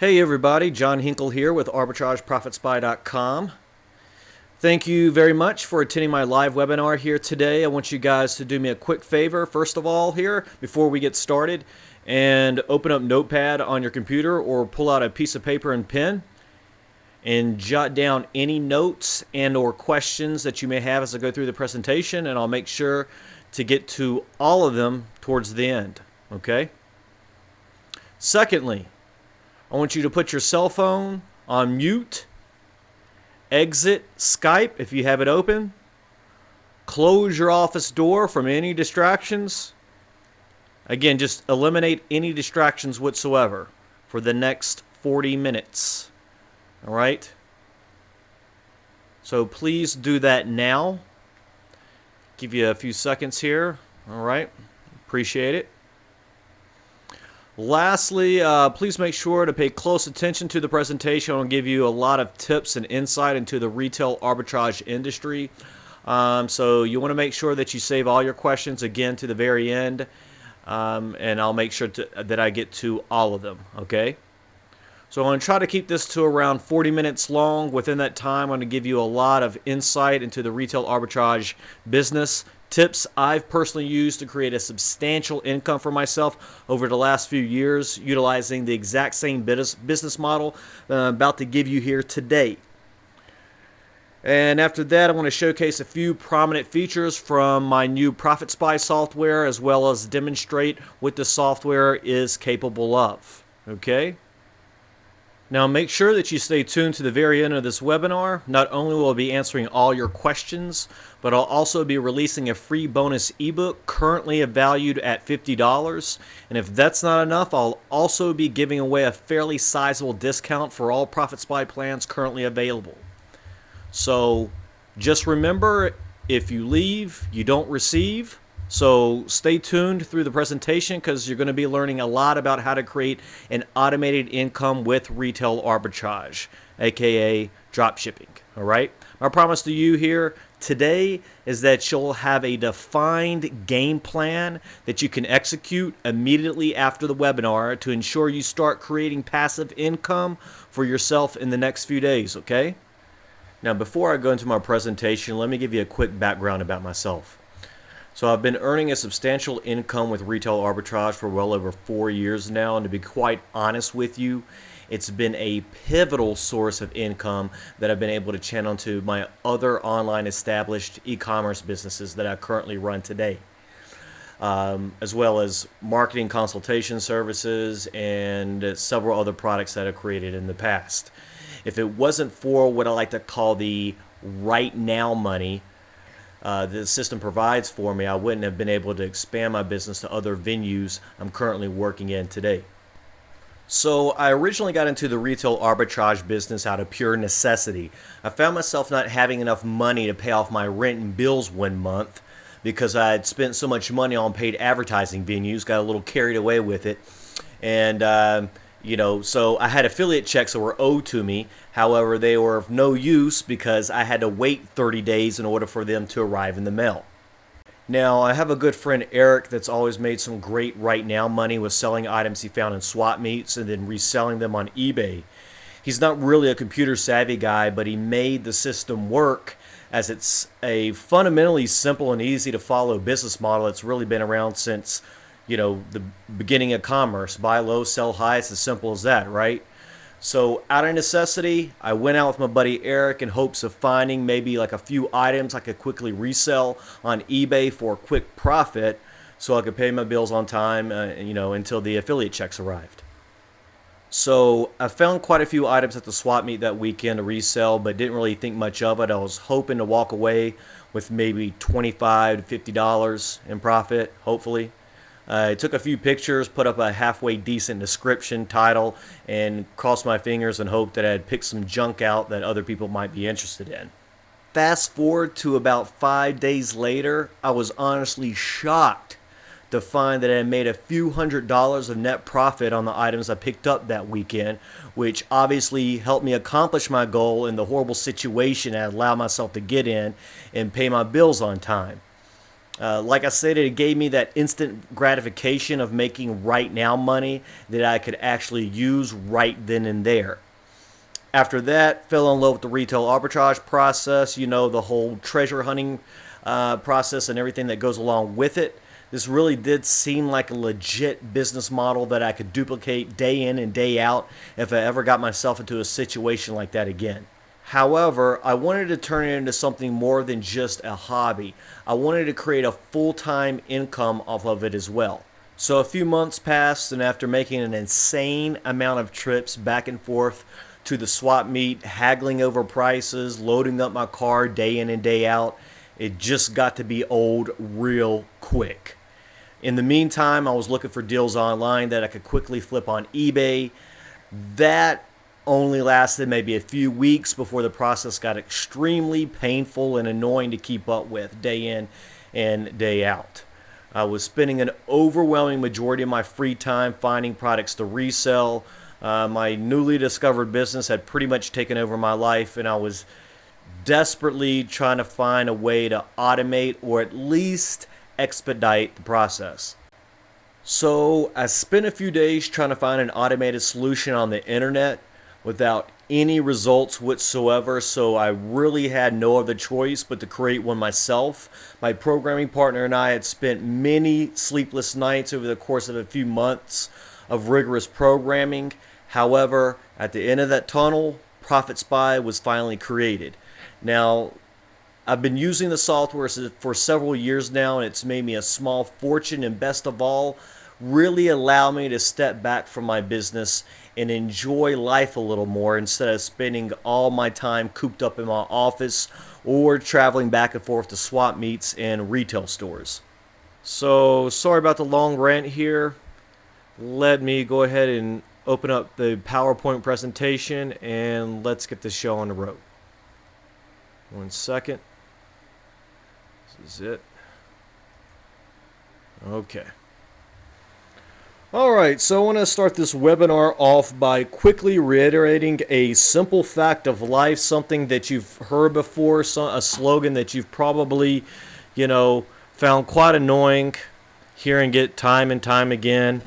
Hey everybody, John Hinkle here with Arbitrage profitspy.com. Thank you very much for attending my live webinar here today. I want you guys to do me a quick favor, first of all here, before we get started, and open up Notepad on your computer or pull out a piece of paper and pen and jot down any notes and or questions that you may have as I go through the presentation, and I'll make sure to get to all of them towards the end, okay? Secondly, I want you to put your cell phone on mute, exit Skype if you have it open, close your office door from any distractions. Again, just eliminate any distractions whatsoever for the next 40 minutes. All right? So please do that now. Give you a few seconds here. All right? Appreciate it. Lastly, please make sure to pay close attention to the presentation. I'll give you a lot of tips and insight into the retail arbitrage industry. So you want to make sure that you save all your questions again to the very end, and I'll make sure that I get to all of them, okay? So I'm going to try to keep this to around 40 minutes long. Within that time, I'm going to give you a lot of insight into the retail arbitrage business, tips I've personally used to create a substantial income for myself over the last few years, utilizing the exact same business model I'm about to give you here today. And after that, I want to showcase a few prominent features from my new ProfitSpy software, as well as demonstrate what the software is capable of. Okay? Now make sure that you stay tuned to the very end of this webinar. Not only will I be answering all your questions, but I'll also be releasing a free bonus ebook currently valued at $50. And if that's not enough, I'll also be giving away a fairly sizable discount for all ProfitSpy plans currently available. So just remember, if you leave, you don't receive. So stay tuned through the presentation because you're going to be learning a lot about how to create an automated income with retail arbitrage, aka dropshipping. All right? My promise to you here today is that you'll have a defined game plan that you can execute immediately after the webinar to ensure you start creating passive income for yourself in the next few days, okay? Now, before I go into my presentation, let me give you a quick background about myself. So I've been earning a substantial income with retail arbitrage for well over 4 years now, and to be quite honest with you, it's been a pivotal source of income that I've been able to channel into my other online established e-commerce businesses that I currently run today, as well as marketing consultation services and several other products that I've created in the past. If it wasn't for what I like to call the right now money the system provides for me, I wouldn't have been able to expand my business to other venues I'm currently working in today. So I originally got into the retail arbitrage business out of pure necessity. I found myself not having enough money to pay off my rent and bills one month because I had spent so much money on paid advertising venues, got a little carried away with it, and so I had affiliate checks that were owed to me. However, they were of no use because I had to wait 30 days in order for them to arrive in the mail. Now, I have a good friend, Eric, that's always made some great right now money with selling items he found in swap meets and then reselling them on eBay. He's not really a computer savvy guy, but he made the system work as it's a fundamentally simple and easy to follow business model that's really been around since the beginning of commerce. Buy low, sell high. It's as simple as that, right? So out of necessity, I went out with my buddy Eric in hopes of finding maybe like a few items I could quickly resell on eBay for a quick profit so I could pay my bills on time, until the affiliate checks arrived. So I found quite a few items at the swap meet that weekend to resell, but didn't really think much of it. I was hoping to walk away with maybe $25 to $50 in profit, hopefully. I took a few pictures, put up a halfway decent description, title, and crossed my fingers and hoped that I'd pick some junk out that other people might be interested in. Fast forward to about 5 days later, I was honestly shocked to find that I had made a few $100s of net profit on the items I picked up that weekend, which obviously helped me accomplish my goal in the horrible situation I allowed myself to get in and pay my bills on time. Like I said, it gave me that instant gratification of making right now money that I could actually use right then and there. After that, fell in love with the retail arbitrage process, the whole treasure hunting process and everything that goes along with it. This really did seem like a legit business model that I could duplicate day in and day out if I ever got myself into a situation like that again. However, I wanted to turn it into something more than just a hobby. I wanted to create a full-time income off of it as well. So a few months passed, and after making an insane amount of trips back and forth to the swap meet, haggling over prices, loading up my car day in and day out, it just got to be old real quick. In the meantime, I was looking for deals online that I could quickly flip on eBay. That only lasted maybe a few weeks before the process got extremely painful and annoying to keep up with day in and day out. I was spending an overwhelming majority of my free time finding products to resell. My newly discovered business had pretty much taken over my life, and I was desperately trying to find a way to automate or at least expedite the process. So I spent a few days trying to find an automated solution on the internet without any results whatsoever, so I really had no other choice but to create one myself. My programming partner and I had spent many sleepless nights over the course of a few months of rigorous programming. However, at the end of that tunnel, ProfitSpy was finally created. Now, I've been using the software for several years now, and it's made me a small fortune, and best of all, really allowed me to step back from my business and enjoy life a little more instead of spending all my time cooped up in my office or traveling back and forth to swap meets and retail stores. So, sorry about the long rant here. Let me go ahead and open up the PowerPoint presentation and let's get this show on the road. 1 second. This is it. Okay. Alright, so I want to start this webinar off by quickly reiterating a simple fact of life, something that you've heard before, a slogan that you've probably, found quite annoying, hearing it time and time again.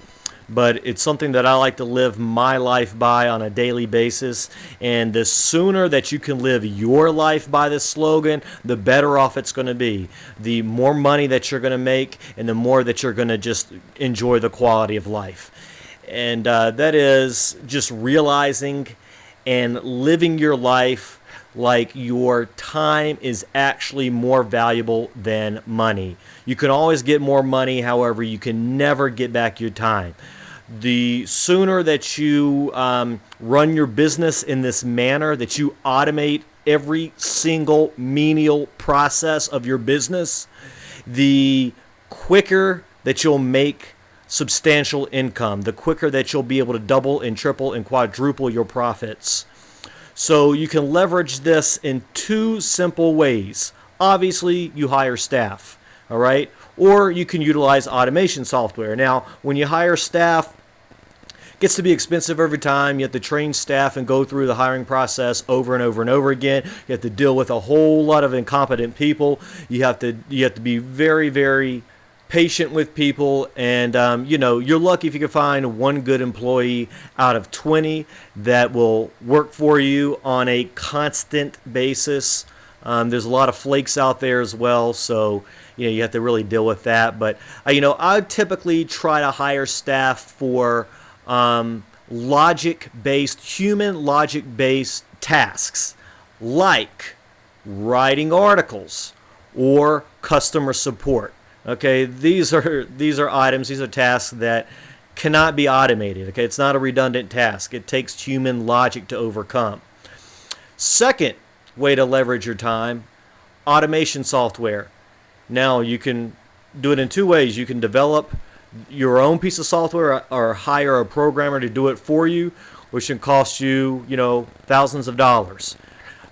But it's something that I like to live my life by on a daily basis. And the sooner that you can live your life by this slogan, the better off it's going to be. The more money that you're going to make and the more that you're going to just enjoy the quality of life. And that is just realizing and living your life like your time is actually more valuable than money. You can always get more money, however, you can never get back your time. The sooner that you run your business in this manner, that you automate every single menial process of your business, the quicker that you'll make substantial income, the quicker that you'll be able to double and triple and quadruple your profits. So you can leverage this in two simple ways. Obviously, you hire staff, all right? Or you can utilize automation software. Now, when you hire staff, it gets to be expensive every time. You have to train staff and go through the hiring process over and over and over again. You have to deal with a whole lot of incompetent people. You have to be very, very patient with people, and you're lucky if you can find one good employee out of 20 that will work for you on a constant basis. There's a lot of flakes out there as well, so you have to really deal with that. But I typically try to hire staff for human logic-based tasks like writing articles or customer support. Okay, these are items, these are tasks that cannot be automated. Okay, it's not a redundant task. It takes human logic to overcome. Second way to leverage your time, automation software. Now you can do it in two ways. You can develop your own piece of software or hire a programmer to do it for you, which can cost you, thousands of dollars.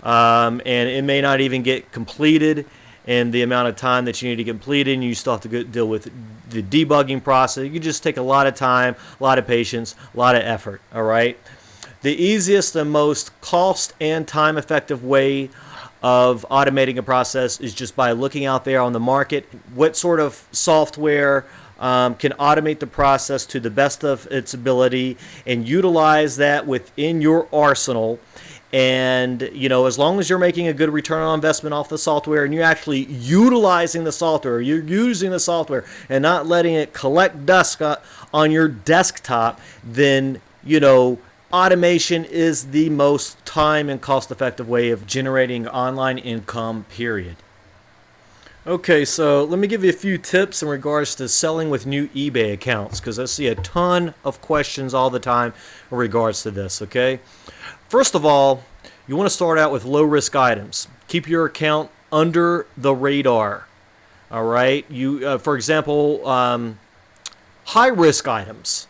And it may not even get completed in the amount of time that you need to complete it, and you still have to deal with the debugging process. You just take a lot of time, a lot of patience, a lot of effort, all right? The easiest and most cost and time effective way of automating a process is just by looking out there on the market. What sort of software can automate the process to the best of its ability and utilize that within your arsenal. And, as long as you're making a good return on investment off the software and you're actually utilizing the software, you're using the software and not letting it collect dust on your desktop, then, automation is the most time and cost effective way of generating online income, period. Okay, so let me give you a few tips in regards to selling with new eBay accounts, because I see a ton of questions all the time in regards to this, okay? First of all, you want to start out with low-risk items. Keep your account under the radar, all right? For example, high-risk items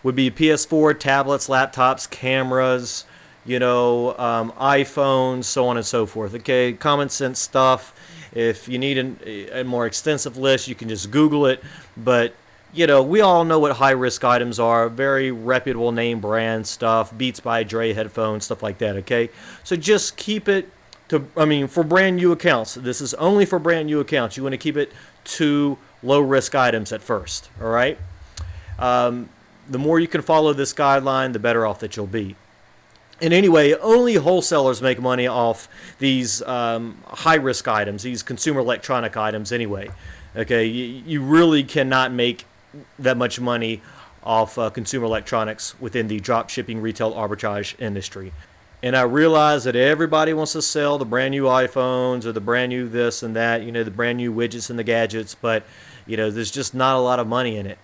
would be PS4, tablets, laptops, cameras, iPhones, so on and so forth, okay? Common sense stuff. If you need a more extensive list, you can just Google it, but we all know what high-risk items are. Very reputable name brand stuff, Beats by Dre headphones, stuff like that, okay? So just keep it for brand new accounts. This is only for brand new accounts. You want to keep it to low-risk items at first, all right? The more you can follow this guideline, the better off that you'll be. And anyway, only wholesalers make money off these high-risk items, these consumer electronic items anyway. Okay, you really cannot make that much money off consumer electronics within the dropshipping retail arbitrage industry. And I realize that everybody wants to sell the brand new iPhones or the brand new this and that, the brand new widgets and the gadgets, but there's just not a lot of money in it.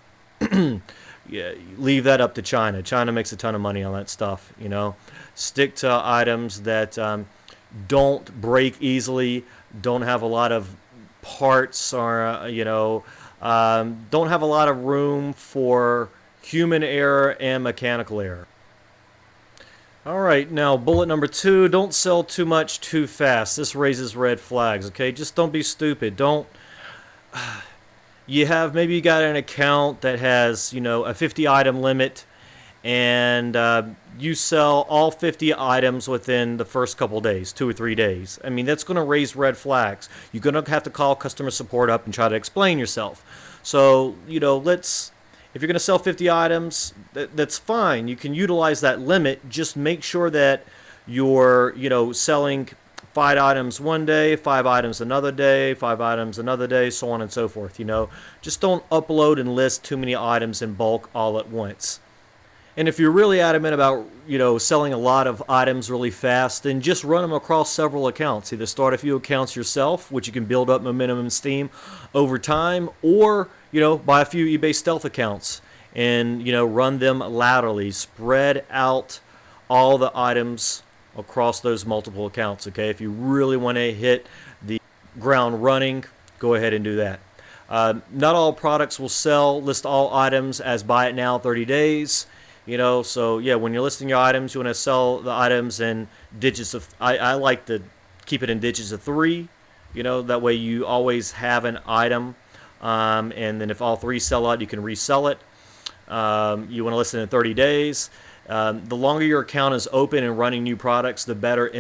Yeah, leave that up to China. China makes a ton of money on that stuff, Stick to items that don't break easily, don't have a lot of parts, or, don't have a lot of room for human error and mechanical error. All right, now bullet number 2, don't sell too much too fast. This raises red flags, okay? Just don't be stupid. Maybe you got an account that has, a 50 item limit, and you sell all 50 items within the first couple days, 2 or 3 days. I mean, that's going to raise red flags. You're going to have to call customer support up and try to explain yourself. So, if you're going to sell 50 items, that's fine. You can utilize that limit. Just make sure that you're, selling 5 items one day, 5 items another day, 5 items another day, so on and so forth, Just don't upload and list too many items in bulk all at once. And if you're really adamant about, selling a lot of items really fast, then just run them across several accounts. Either start a few accounts yourself, which you can build up momentum and steam over time, or, buy a few eBay stealth accounts and, run them laterally. Spread out all the items across those multiple accounts, okay? If you really want to hit the ground running, go ahead and do that. Not all products will sell. List all items as buy it now 30 days. So yeah, when you're listing your items, you want to sell the items in digits of, I like to keep it in digits of 3, that way you always have an item, and then if all 3 sell out, you can resell it. You want to list it in 30 days. The longer your account is open and running new products, the better your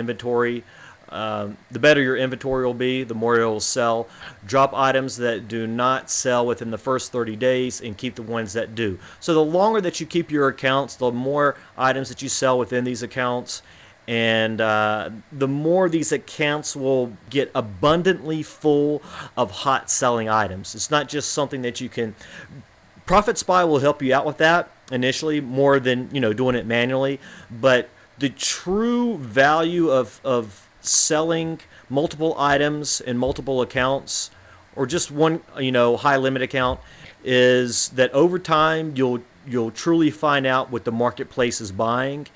inventory will be, the more it will sell. Drop items that do not sell within the first 30 days and keep the ones that do. So the longer that you keep your accounts, the more items that you sell within these accounts, and the more these accounts will get abundantly full of hot selling items. It's not just something that you can... ProfitSpy will help you out with that initially more than doing it manually, but the true value of selling multiple items in multiple accounts, or just one high limit account, is that over time you'll truly find out what the marketplace is buying,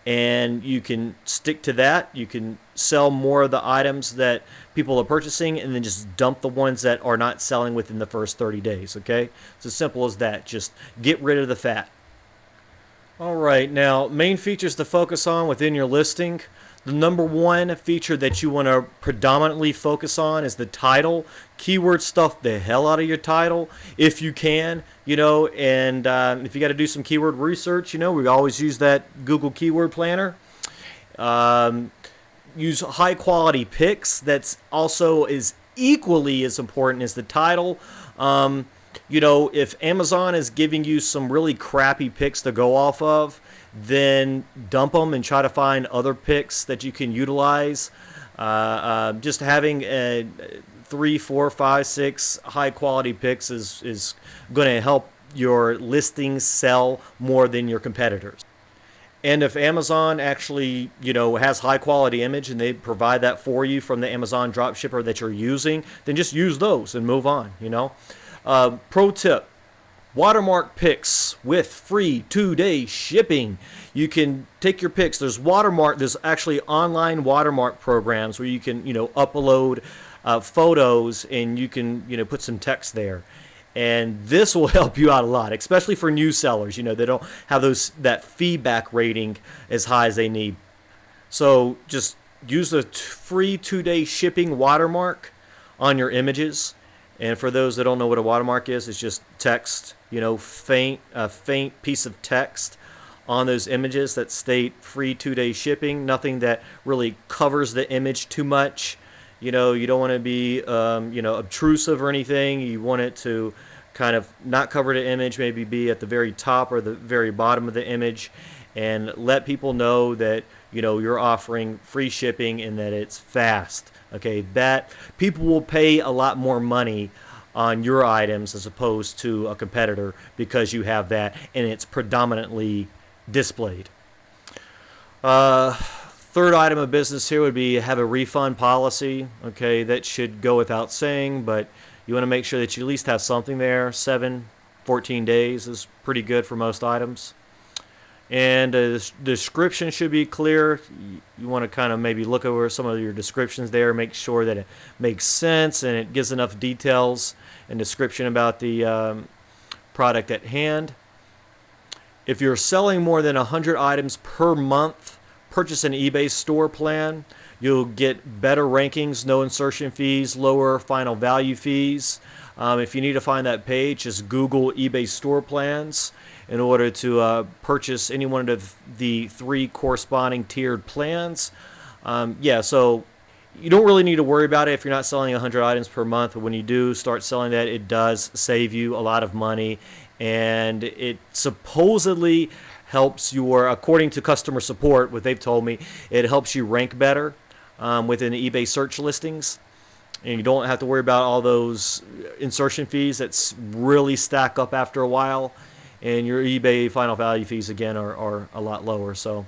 and you can stick to that. You can sell more of the items that people are purchasing and then just dump the ones that are not selling within the first 30 days, okay? It's as simple as that. Just get rid of the fat. All right, now main features to focus on within your listing. The number 1 feature that you want to predominantly focus on is the title. Keyword stuff the hell out of your title if you can, and if you got to do some keyword research, we always use that Google Keyword Planner. use high quality pics. That's also is equally as important as the title. If Amazon is giving you some really crappy pics to go off of, then dump them and try to find other pics that you can utilize. Just having 3, 4, 5, 6 high quality pics is going to help your listings sell more than your competitors. And if Amazon actually, has high quality image and they provide that for you from the Amazon dropshipper that you're using, then just use those and move on, Pro tip: watermark pics with free 2-day shipping. You can take your pics. There's actually online watermark programs where you can, upload photos and you can, put some text there. And this will help you out a lot, especially for new sellers. They don't have that feedback rating as high as they need. So just use the free 2-day shipping watermark on your images. And for those that don't know what a watermark is, it's just text, faint piece of text on those images that state free 2-day shipping. Nothing that really covers the image too much. You don't want to be, obtrusive or anything. You want it to kind of not cover the image, maybe be at the very top or the very bottom of the image, and let people know that, you're offering free shipping and that it's fast. Okay, that people will pay a lot more money on your items as opposed to a competitor because you have that and it's predominantly displayed. Third item of business here would be have a refund policy. Okay, that should go without saying, but you want to make sure that you at least have something there. 14 days is pretty good for most items. And the description should be clear. You want to kind of maybe look over some of your descriptions there, make sure that it makes sense and it gives enough details and description about the product at hand. If you're selling more than 100 items per month, purchase an eBay store plan. You'll get better rankings, no insertion fees, lower final value fees. If you need to find that page, just Google eBay store plans in order to purchase any one of the 3 corresponding tiered plans. So you don't really need to worry about it if you're not selling 100 items per month, but when you do start selling that, it does save you a lot of money, and it supposedly helps according to customer support, what they've told me, it helps you rank better within eBay search listings. And you don't have to worry about all those insertion fees that really stack up after a while. And your eBay final value fees, again, are a lot lower. So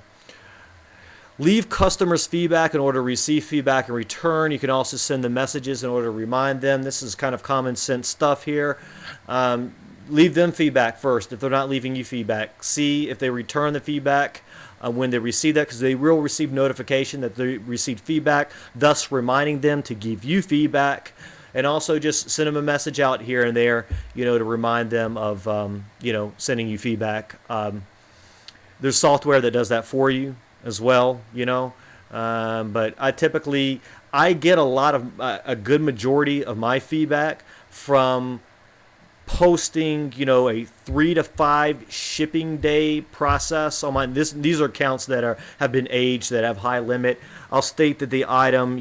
leave customers feedback in order to receive feedback in return. You can also send them messages in order to remind them. This is kind of common sense stuff here. Leave them feedback first if they're not leaving you feedback. See if they return the feedback when they receive that, because they will receive notification that they received feedback, thus reminding them to give you feedback. And also just send them a message out here and there, to remind them of, sending you feedback. There's software that does that for you as well, But I get a good majority of my feedback from posting, a 3 to 5 shipping day process on mine. These are accounts that have been aged, that have high limit. I'll state that the item,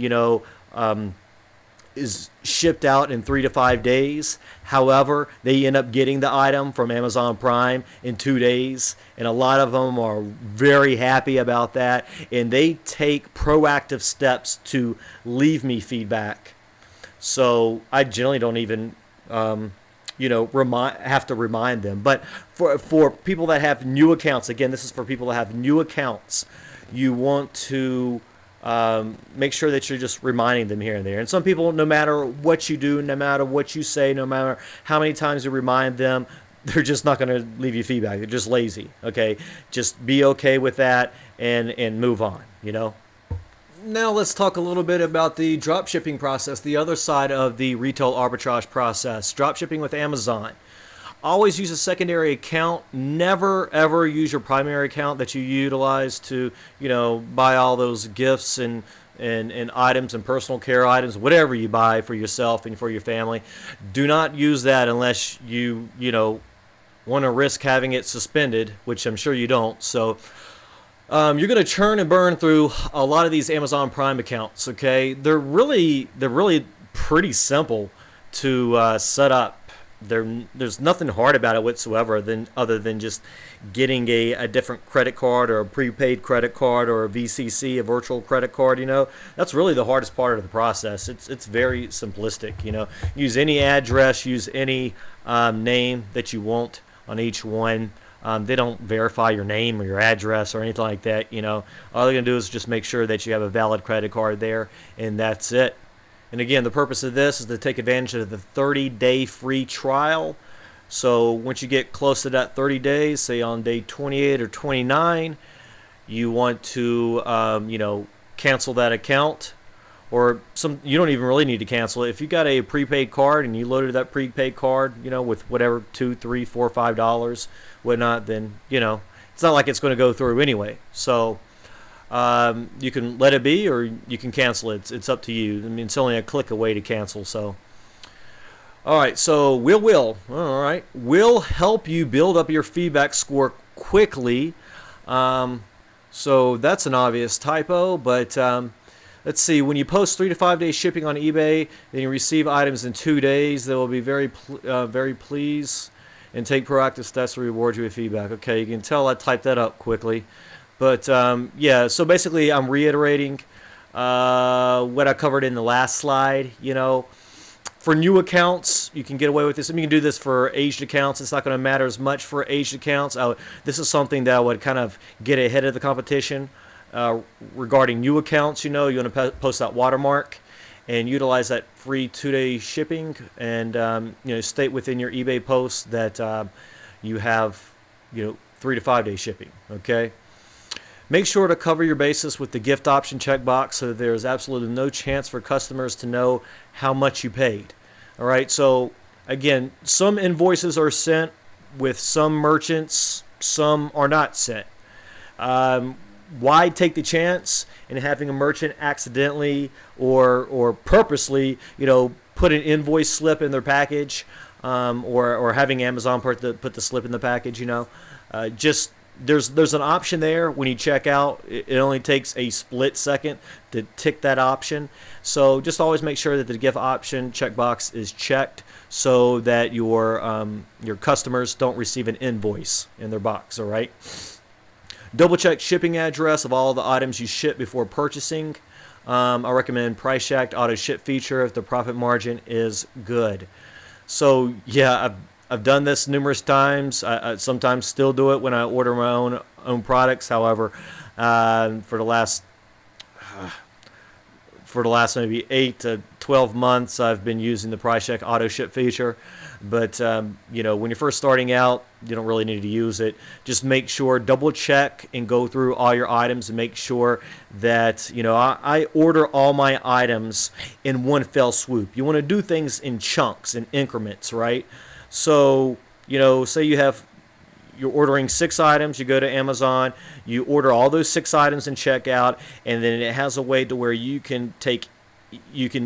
is shipped out in 3 to 5 days. However, they end up getting the item from Amazon Prime in 2 days, and a lot of them are very happy about that, and they take proactive steps to leave me feedback. So I generally don't even have to remind them. But for people that have new accounts, again, this is for people that have new accounts, you want to make sure that you're just reminding them here and there. And some people, no matter what you do, no matter what you say, no matter how many times you remind them, they're just not going to leave you feedback. They're just lazy. Okay, just be okay with that and move on. Now let's talk a little bit about the dropshipping process, the other side of the retail arbitrage process, dropshipping with Amazon. Always use a secondary account. Never, ever use your primary account that you utilize to, buy all those gifts and items and personal care items, whatever you buy for yourself and for your family. Do not use that unless you want to risk having it suspended, which I'm sure you don't. So You're going to churn and burn through a lot of these Amazon Prime accounts. Okay, they're really pretty simple to set up. There's nothing hard about it whatsoever other than just getting a different credit card or a prepaid credit card or a VCC, a virtual credit card. That's really the hardest part of the process. It's very simplistic. Use any address, use any name that you want on each one. They don't verify your name or your address or anything like that. All they're gonna do is just make sure that you have a valid credit card there, and that's it. And again, the purpose of this is to take advantage of the 30-day free trial. So once you get close to that 30 days, say on day 28 or 29, you want to, cancel that account. Or you don't even really need to cancel it. If you got a prepaid card and you loaded that prepaid card, with whatever $2, $3, $4, $5, whatnot, then it's not like it's going to go through anyway. So you can let it be or you can cancel it. It's up to you. I mean, it's only a click away to cancel. So, all right. So will help you build up your feedback score quickly. So that's an obvious typo, but let's see. When you post 3 to 5 days shipping on eBay, then you receive items in 2 days. They will be very pleased and take proactive steps to reward you with feedback. Okay, you can tell I typed that up quickly. But so basically I'm reiterating what I covered in the last slide. For new accounts, you can get away with this. I mean, you can do this for aged accounts. It's not going to matter as much for aged accounts. This is something that I would kind of get ahead of the competition regarding new accounts. You want to post that watermark and utilize that free 2-day shipping, and state within your eBay post that you have 3 to 5 day shipping. Okay. Make sure to cover your basis with the gift option checkbox so there is absolutely no chance for customers to know how much you paid. All right, so again, some invoices are sent with some merchants, some are not sent. Why take the chance in having a merchant accidentally or purposely, put an invoice slip in their package, or having Amazon put the slip in the package? There's an option there when you check out. It only takes a split second to tick that option. So just always make sure that the gift option checkbox is checked so that your customers don't receive an invoice in their box. All right. Double check shipping address of all the items you ship before purchasing. I recommend price checked auto ship feature if the profit margin is good. So yeah, I've done this numerous times. I sometimes still do it when I order my own products. However, for the last maybe 8 to 12 months, I've been using the price check auto ship feature. But when you're first starting out, you don't really need to use it. Just make sure, double check and go through all your items and make sure that I order all my items in one fell swoop. You want to do things in chunks and increments, right? So, say you're ordering 6 items, you go to Amazon, you order all those 6 items and check out, and then it has a way to where you can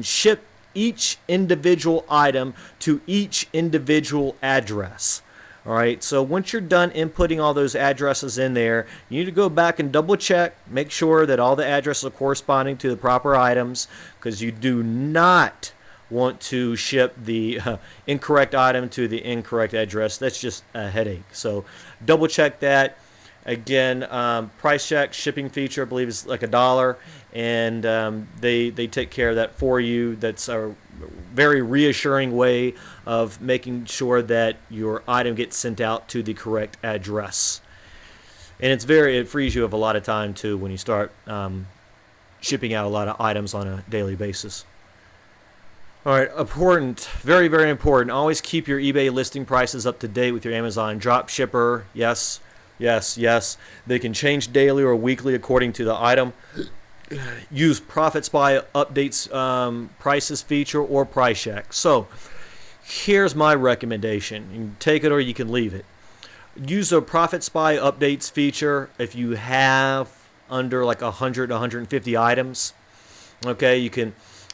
ship each individual item to each individual address. All right, so once you're done inputting all those addresses in there, you need to go back and double check, make sure that all the addresses are corresponding to the proper items, because you do not want to ship the incorrect item to the incorrect address. That's just a headache. So double check that. Again, price check shipping feature, I believe, is like $1, and they take care of that for you. That's a very reassuring way of making sure that your item gets sent out to the correct address. And it frees you of a lot of time too when you start shipping out a lot of items on a daily basis. All right, important, very, very important. Always keep your eBay listing prices up to date with your Amazon dropshipper. Yes. They can change daily or weekly according to the item. Use profitspy updates prices feature or price check. So here's my recommendation. You can take it or you can leave it. Use the profitspy updates feature if you have under like 100, 150 items. Okay,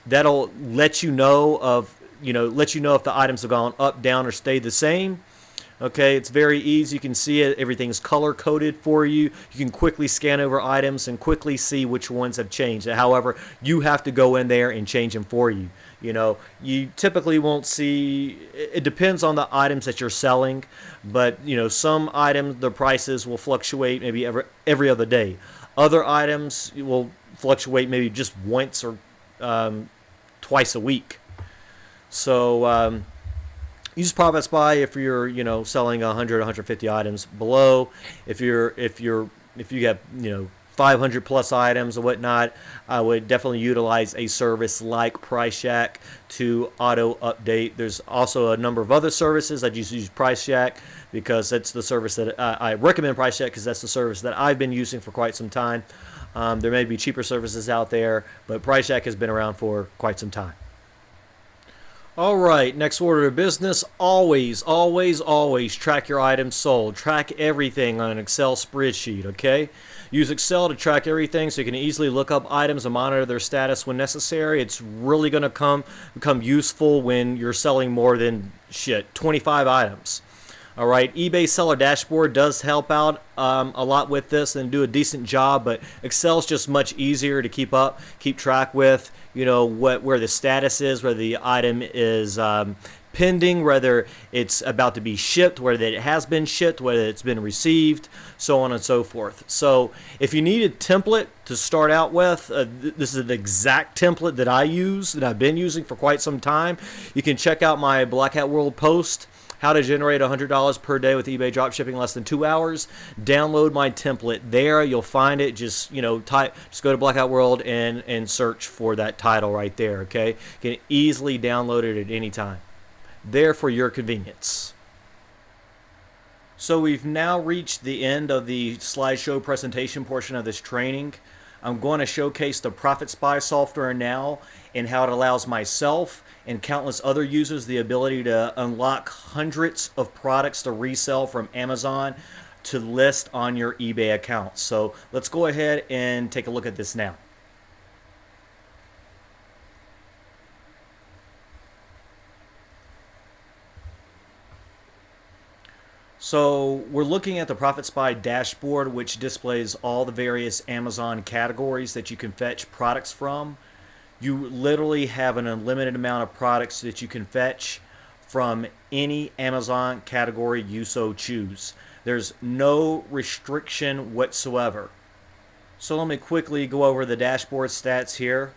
that'll let you know if the items have gone up, down, or stayed the same. Okay, it's very easy. You can see it. Everything's color coded for you. You can quickly scan over items and quickly see which ones have changed. However, you have to go in there and change them for you. You know, you typically won't see, it depends on the items that you're selling, but you know, some items, the prices will fluctuate maybe every other day. Other items will fluctuate maybe just once or twice a week. So, use profitspy if you're, you know, selling 100, 150 items below. If you have, you know, 500 plus items or whatnot, I would definitely utilize a service like PriceJack to auto update. There's also a number of other services. I just use PriceJack because that's the service that I recommend PriceJack because that's the service that I've been using for quite some time. There may be cheaper services out there, but PriceJack has been around for quite some time. All right, next order of business, always track your items sold. Track everything on an Excel spreadsheet, okay? Use Excel to track everything so you can easily look up items and monitor their status when necessary. It's really going to become useful when you're selling more than 25 items. All right, eBay Seller Dashboard does help out a lot with this and do a decent job, but Excel's just much easier to keep track with. You know where the status is, whether the item is pending, whether it's about to be shipped, whether it has been shipped, whether it's been received, so on and so forth. So if you need a template to start out with, this is the exact template that I use, that I've been using for quite some time. You can check out my Black Hat World post, how to generate $100 per day with eBay dropshipping in less than 2 hours. Download my template there. You'll find it. Just go to Black Hat World and search for that title right there. Okay, you can easily download it at any time. There for your convenience. So we've now reached the end of the slideshow presentation portion of this training. I'm going to showcase the ProfitSpy software now and how it allows myself and countless other users the ability to unlock hundreds of products to resell from Amazon to list on your eBay account. So let's go ahead and take a look at this now. So we're looking at the ProfitSpy dashboard, which displays all the various Amazon categories that you can fetch products from. You literally have an unlimited amount of products that you can fetch from any Amazon category you so choose. There's no restriction whatsoever. So let me quickly go over the dashboard stats here.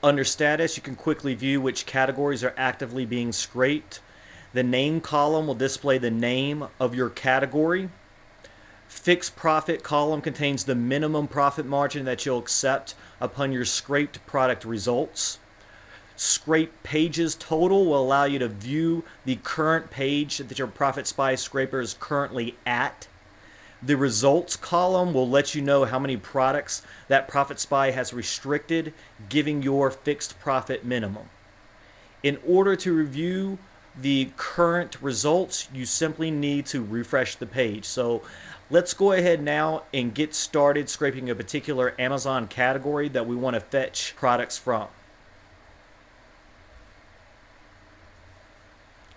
Under status, you can quickly view which categories are actively being scraped. The name column will display the name of your category. Fixed profit column contains the minimum profit margin that you'll accept upon your scraped product results. Scrape pages total will allow you to view the current page that your ProfitSpy scraper is currently at. The results column will let you know how many products that ProfitSpy has restricted, giving your fixed profit minimum. In order to review the current results, you simply need to refresh the page. So let's go ahead now and get started scraping a particular Amazon category that we want to fetch products from.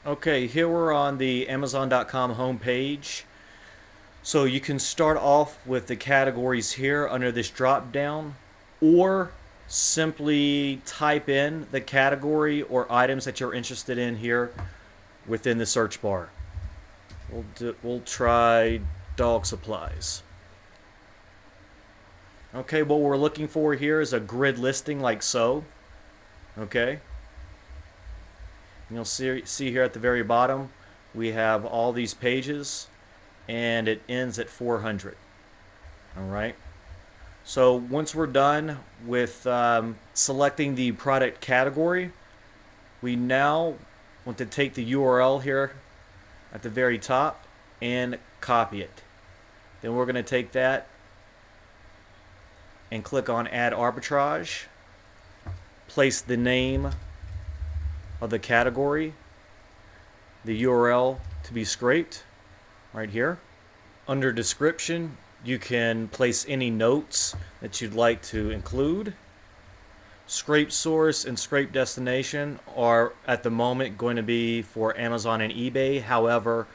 Okay, here we're on the Amazon.com homepage. So you can start off with the categories here under this drop down, or simply type in the category or items that you're interested in here within the search bar. We'll try dog supplies. Okay, what we're looking for here is a grid listing like so. Okay. You'll see here at the very bottom we have all these pages and it ends at 400. Alright. So once we're done with selecting the product category, we now want to take the URL here at the very top and copy it. Then we're going to take that and click on Add Arbitrage, place the name of the category, the URL to be scraped right here. Under description, you can place any notes that you'd like to include. Scrape source and scrape destination are at the moment going to be for Amazon and eBay. However,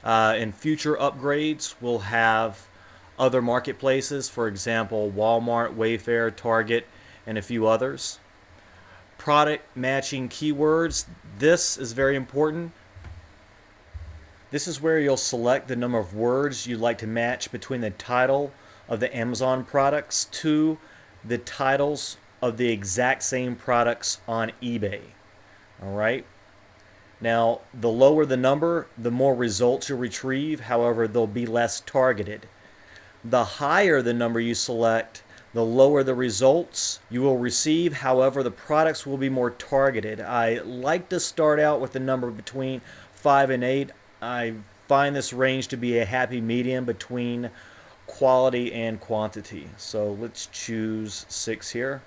In future upgrades, we'll have other marketplaces, for example, Walmart, Wayfair, Target, and a few others. Product matching keywords. This is very important. This is where you'll select the number of words you'd like to match between the title of the Amazon products to the titles of the exact same products on eBay. All right. Now, the lower the number, the more results you'll retrieve. However, they'll be less targeted. The higher the number you select, the lower the results you will receive. However, the products will be more targeted. I like to start out with the number between 5 and 8. I find this range to be a happy medium between quality and quantity. So let's choose 6 here.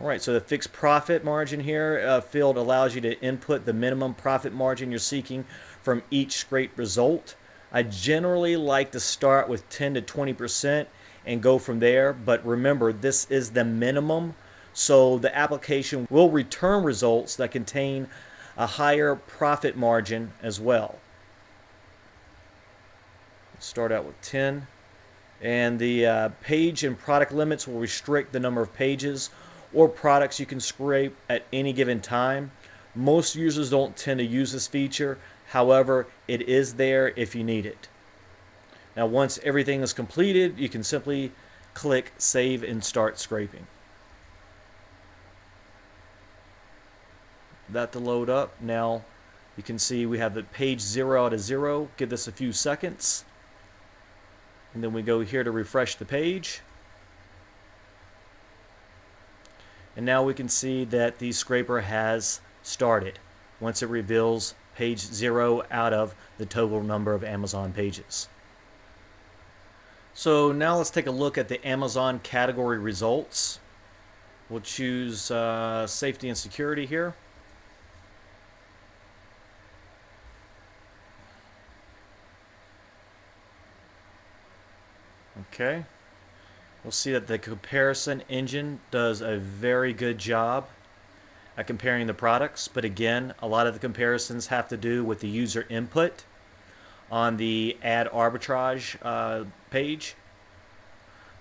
All right, so the fixed profit margin here field allows you to input the minimum profit margin you're seeking from each scraped result. I generally like to start with 10 to 20% and go from there, but remember, this is the minimum, so the application will return results that contain a higher profit margin as well. Start out with 10, and the page and product limits will restrict the number of pages or products you can scrape at any given time. Most users don't tend to use this feature. However, it is there if you need it. Now, once everything is completed, you can simply click Save and start scraping. That to load up. Now, you can see we have the page 0 out of 0. Give this a few seconds. And then we go here to refresh the page. And now we can see that the scraper has started once it reveals page 0 out of the total number of Amazon pages. So now let's take a look at the Amazon category results. We'll choose safety and security here. Okay. We'll see that the comparison engine does a very good job at comparing the products, but again, a lot of the comparisons have to do with the user input on the Ad Arbitrage page.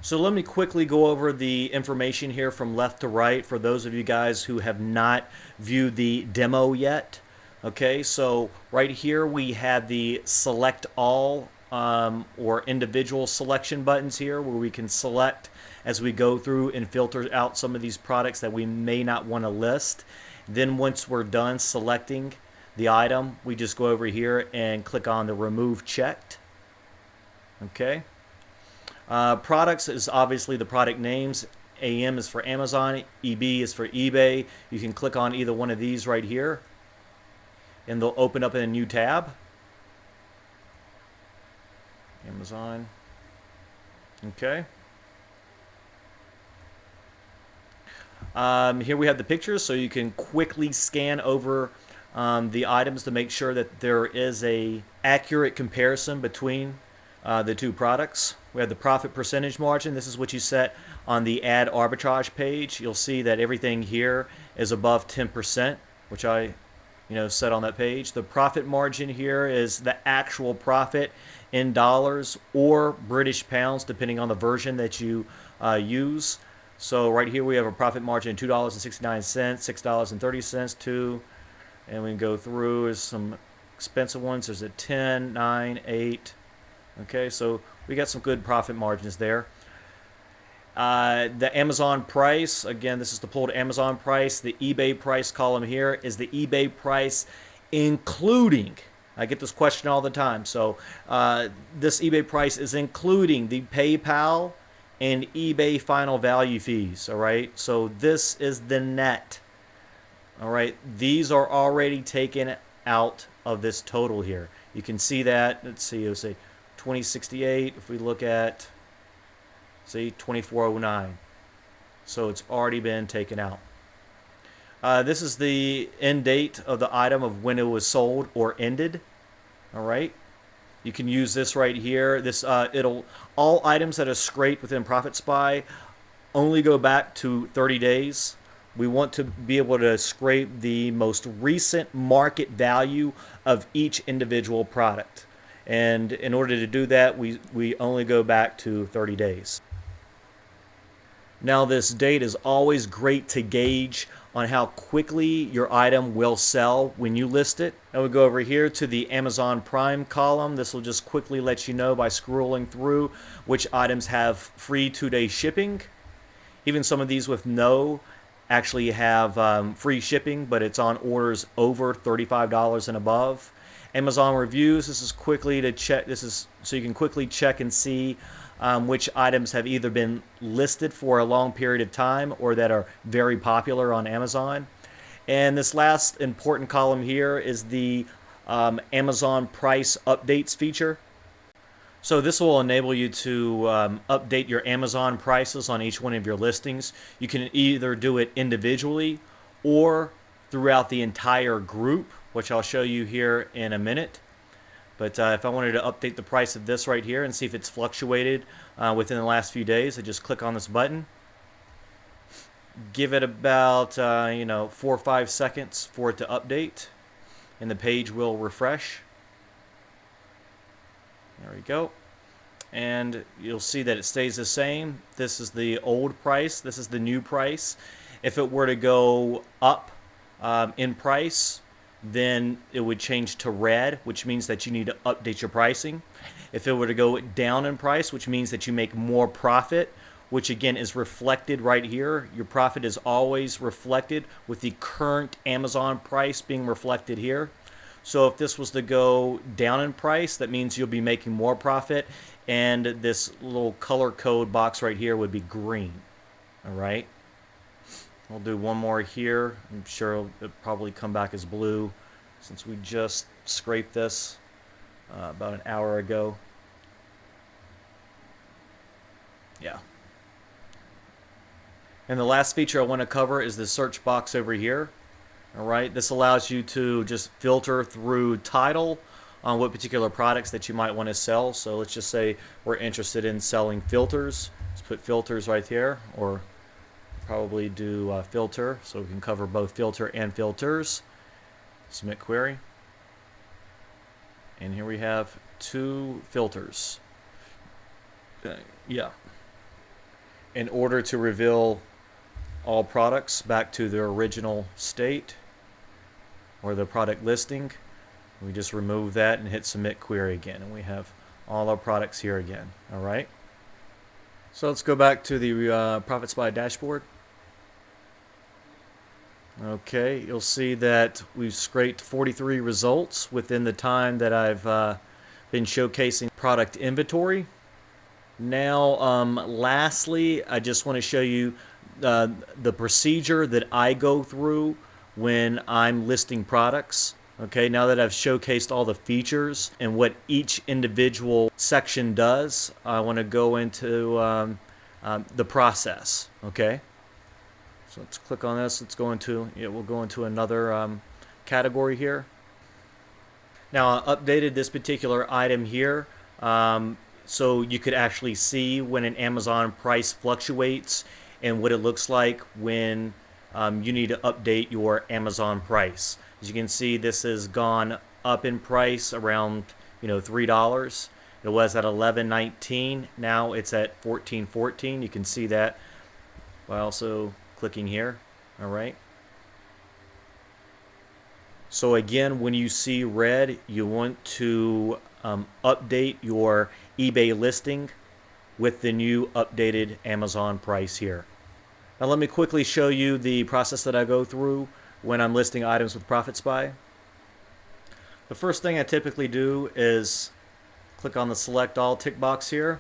So let me quickly go over the information here from left to right for those of you guys who have not viewed the demo yet. Okay, so right here we have the select all or individual selection buttons here where we can select as we go through and filter out some of these products that we may not want to list. Then once we're done selecting the item, we just go over here and click on the remove checked. Okay. Products is obviously the product names. AM is for Amazon, EB is for eBay. You can click on either one of these right here and they'll open up in a new tab. Amazon. Okay. Here we have the pictures, so you can quickly scan over the items to make sure that there is a accurate comparison between the two products. We have the profit percentage margin. This is what you set on the Ad Arbitrage page. You'll see that everything here is above 10%, which I set on that page. The profit margin here is the actual profit in dollars or British pounds, depending on the version that you use. So right here we have a profit margin of $2.69, $6.30 to, and we can go through. There's some expensive ones. There's a 10, 9, 8. Okay, so we got some good profit margins there. The Amazon price, again, this is the pulled Amazon price. The eBay price column here is the eBay price including, I get this question all the time, so this eBay price is including the PayPal and eBay final value fees, all right? So this is the net, all right? These are already taken out of this total here. You can see that. Let's see, it'll say 2068. If we look at, see, 2409. So it's already been taken out. This is the end date of the item of when it was sold or ended. All right. You can use this right here. This all items that are scraped within ProfitSpy only go back to 30 days. We want to be able to scrape the most recent market value of each individual product. And in order to do that, we only go back to 30 days. Now this date is always great to gauge on how quickly your item will sell when you list it. And we go over here to the Amazon Prime column. This will just quickly let you know by scrolling through which items have free 2-day shipping. Even some of these with no actually have free shipping, but it's on orders over $35 and above. Amazon reviews, this is quickly to check, this is so you can quickly check and see which items have either been listed for a long period of time or that are very popular on Amazon. And this last important column here is the Amazon price updates feature. So this will enable you to update your Amazon prices on each one of your listings. You can either do it individually or throughout the entire group, which I'll show you here in a minute. But if I wanted to update the price of this right here and see if it's fluctuated within the last few days, I just click on this button. Give it about 4 or 5 seconds for it to update, and the page will refresh. There we go. And you'll see that it stays the same. This is the old price. This is the new price. If it were to go up in price, then it would change to red, which means that you need to update your pricing. If it were to go down in price, which means that you make more profit, which again is reflected right here. Your profit is always reflected with the current Amazon price being reflected here. So if this was to go down in price, that means you'll be making more profit, and this little color code box right here would be green. All right. We'll do one more here. I'm sure it'll probably come back as blue since we just scraped this about an hour ago. Yeah. And the last feature I want to cover is the search box over here. All right, this allows you to just filter through title on what particular products that you might want to sell. So let's just say we're interested in selling filters. Let's put filters right here, or probably do filter, so we can cover both filter and filters. Submit query. And here we have 2 filters. Yeah. In order to reveal all products back to their original state or the product listing, we just remove that and hit submit query again, and we have all our products here again. All right. So let's go back to the ProfitSpy dashboard. Okay, you'll see that we've scraped 43 results within the time that I've been showcasing product inventory. Now, lastly, I just want to show you the procedure that I go through when I'm listing products. Okay, now that I've showcased all the features and what each individual section does, I want to go into the process. Okay, so let's click on this. Let's go into we'll go into another category here. Now I updated this particular item here. So you could actually see when an Amazon price fluctuates and what it looks like when you need to update your Amazon price. As you can see, this has gone up in price around $3. It was at $11.19. Now it's at $14.14. You can see that by also clicking here. All right. So again, when you see red, you want to update your eBay listing with the new updated Amazon price here. Now let me quickly show you the process that I go through when I'm listing items with ProfitSpy. The first thing I typically do is click on the select all tick box here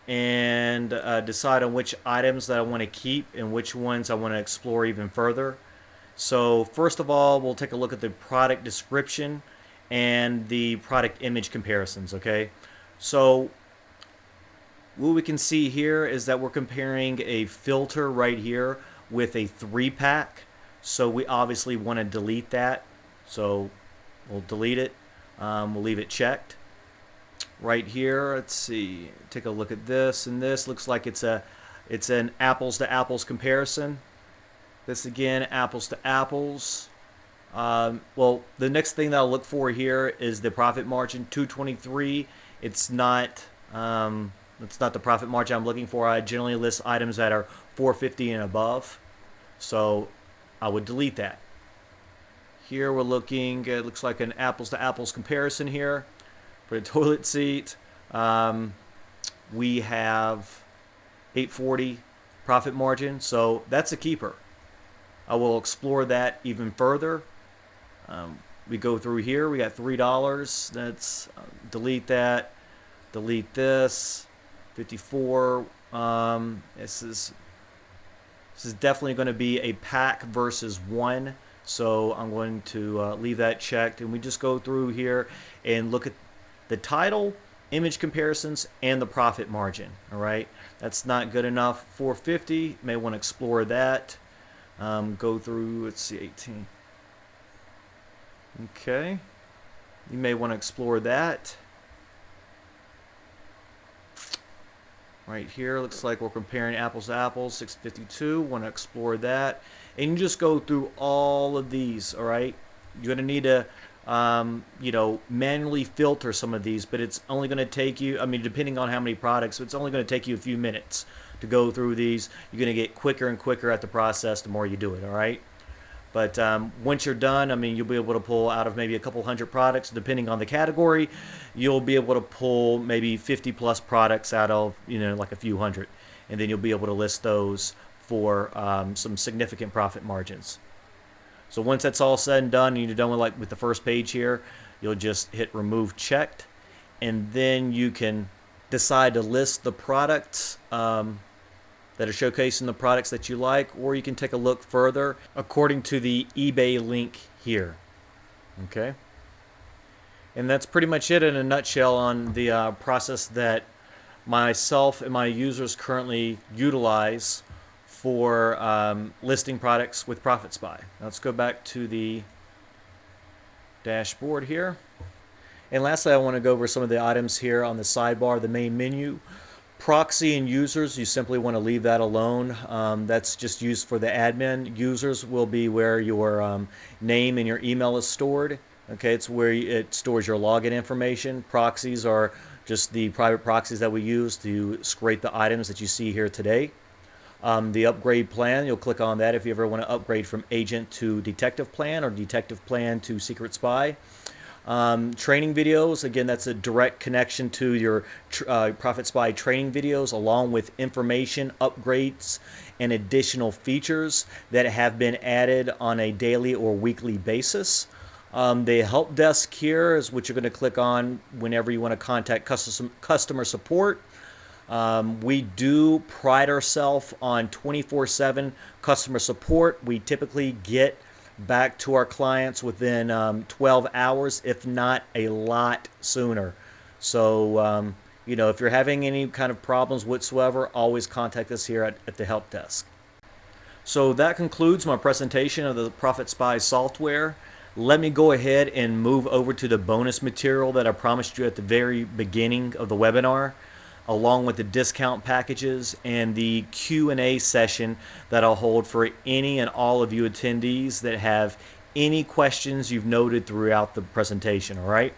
and decide on which items that I want to keep and which ones I want to explore even further. So first of all, we'll take a look at the product description and the product image comparisons. Okay, so what we can see here is that we're comparing a filter right here with a 3-pack. So we obviously want to delete that. So we'll delete it. We'll leave it checked. Right here, let's see. Take a look at this, and this looks like it's an apples to apples comparison. This again, apples to apples. Well, the next thing that I'll look for here is the profit margin, 223. It's not the profit margin I'm looking for. I generally list items that are 450 and above, so I would delete that. Here we're looking, it looks like an apples to apples comparison here for the toilet seat. We have 840 profit margin, so that's a keeper. I will explore that even further. We go through here, we got $3. Let's delete that, delete this. 54. This is definitely going to be a pack versus one, so I'm going to leave that checked, and we just go through here and look at the title, image comparisons, and the profit margin. All right, that's not good enough. 450, may want to explore that. Go through, let's see, 18. Okay, you may want to explore that. Right here, looks like we're comparing apples to apples, 652, want to explore that. And you just go through all of these, all right? You're going to need to, manually filter some of these, but it's only going to take you, depending on how many products, it's only going to take you a few minutes to go through these. You're going to get quicker and quicker at the process the more you do it, all right? But once you're done, you'll be able to pull out of maybe a couple hundred products, depending on the category. You'll be able to pull maybe 50 plus products out of, like a few hundred. And then you'll be able to list those for some significant profit margins. So once that's all said and done, and you're done with the first page here, you'll just hit remove checked. And then you can decide to list the products that are showcasing the products that you like, or you can take a look further according to the eBay link here. Okay, and that's pretty much it in a nutshell on the process that myself and my users currently utilize for listing products with ProfitSpy. Now let's go back to the dashboard here. And lastly, I want to go over some of the items here on the sidebar, the main menu. Proxy and users, you simply want to leave that alone. That's just used for the admin. Users will be where your name and your email is stored. Okay, it's where it stores your login information. Proxies are just the private proxies that we use to scrape the items that you see here today. The upgrade plan, you'll click on that if you ever want to upgrade from agent to detective plan or detective plan to secret spy. Training videos, again, that's a direct connection to your ProfitSpy training videos, along with information, upgrades, and additional features that have been added on a daily or weekly basis. The help desk here is what you're going to click on whenever you want to contact customer support. We do pride ourselves on 24/7 customer support. We typically get back to our clients within 12 hours, if not a lot sooner. So, if you're having any kind of problems whatsoever, always contact us here at the help desk. So that concludes my presentation of the ProfitSpy software. Let me go ahead and move over to the bonus material that I promised you at the very beginning of the webinar, along with the discount packages and the Q&A session that I'll hold for any and all of you attendees that have any questions you've noted throughout the presentation, all right?